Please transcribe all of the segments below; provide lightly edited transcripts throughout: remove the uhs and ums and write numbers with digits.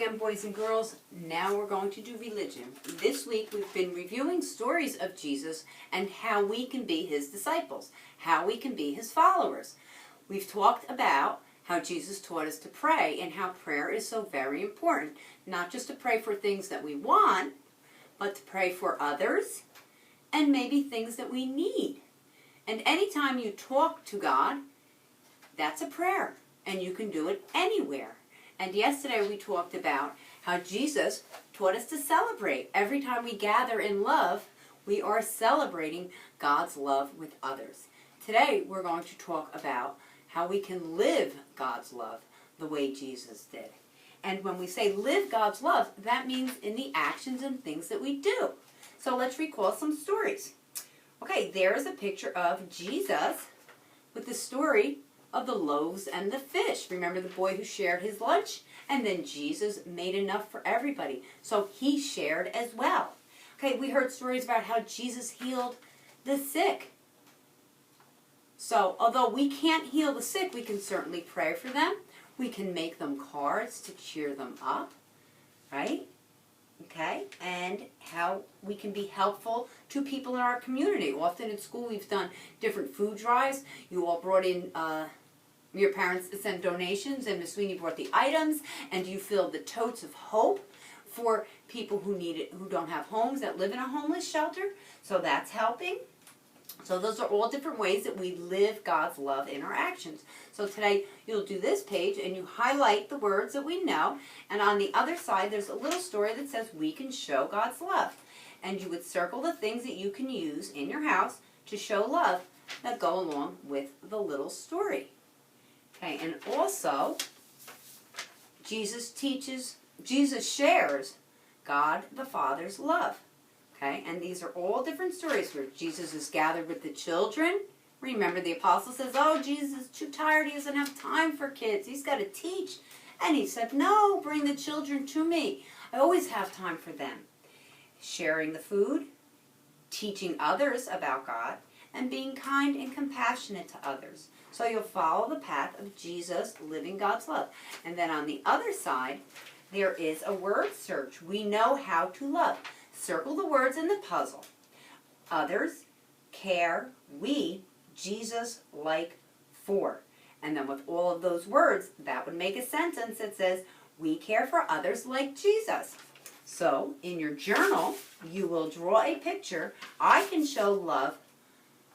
again, boys and girls. Now we're going to do religion. This week we've been reviewing stories of Jesus and how we can be his disciples, how we can be his followers. We've talked about how Jesus taught us to pray and how prayer is so very important. Not just to pray for things that we want, but to pray for others and maybe things that we need. And anytime you talk to God, that's a prayer. And you can do it anywhere. And yesterday we talked about how Jesus taught us to celebrate. Every time we gather in love, we are celebrating God's love with others. Today we're going to talk about how we can live God's love the way Jesus did. And when we say live God's love, that means in the actions and things that we do. So let's recall some stories. Okay, there's a picture of Jesus with the story of the loaves and the fish. Remember the boy who shared his lunch? And then Jesus made enough for everybody. So he shared as well. Okay, we heard stories about how Jesus healed the sick. So although we can't heal the sick, we can certainly pray for them. We can make them cards to cheer them up, right? Okay, and how we can be helpful to people in our community. Often in school we've done different food drives. You all brought in your parents sent donations, and Miss Sweeney brought the items, and you filled the totes of hope for people who need it, who don't have homes, that live in a homeless shelter. So that's helping. So those are all different ways that we live God's love in our actions. So today you'll do this page and you highlight the words that we know, and on the other side there's a little story that says we can show God's love. And you would circle the things that you can use in your house to show love that go along with the little story. Okay, and also Jesus shares God the Father's love. Okay, and these are all different stories where Jesus is gathered with the children. Remember, the apostle says, oh, Jesus is too tired. He doesn't have time for kids. He's got to teach. And he said, no, bring the children to me. I always have time for them. Sharing the food, teaching others about God, and being kind and compassionate to others. So you'll follow the path of Jesus living God's love. And then on the other side, there is a word search. We know how to love. Circle the words in the puzzle. Others, care, we, Jesus, like, for. And then with all of those words, that would make a sentence that says, we care for others like Jesus. So, in your journal, you will draw a picture. I can show love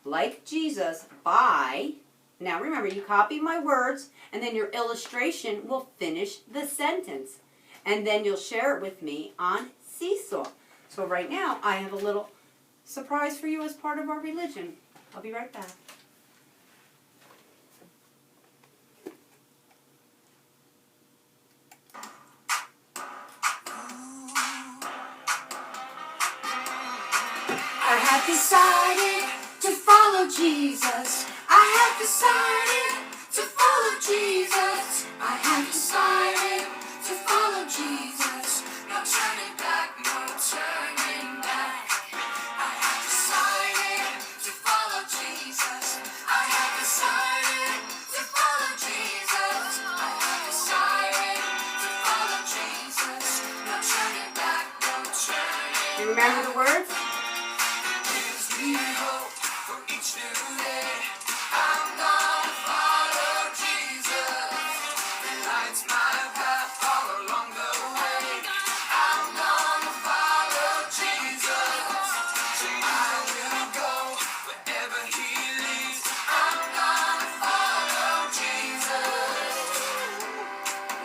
like Jesus by, now remember, you copy my words, and then your illustration will finish the sentence. And then you'll share it with me on Seesaw. So right now, I have a little surprise for you as part of our religion. I'll be right back. I have decided to follow Jesus. I have decided to follow Jesus. I have decided to follow Jesus. No turning back, no turning back. I have decided to follow Jesus. I have decided to follow Jesus. I have decided to follow Jesus. No turning back, no turning. You remember the words? Gives me hope for each new day. I'm gonna follow Jesus. He lights my path all along the way. I'm gonna follow Jesus. I will go wherever he leads. I'm gonna follow Jesus.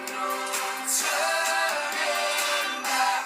No turning back.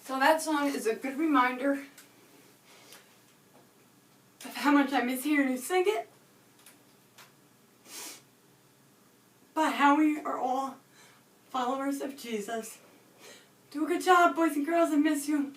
So that song is a good reminder of how much I miss hearing you sing it, but how we are all followers of Jesus. Do a good job, boys and girls. I miss you.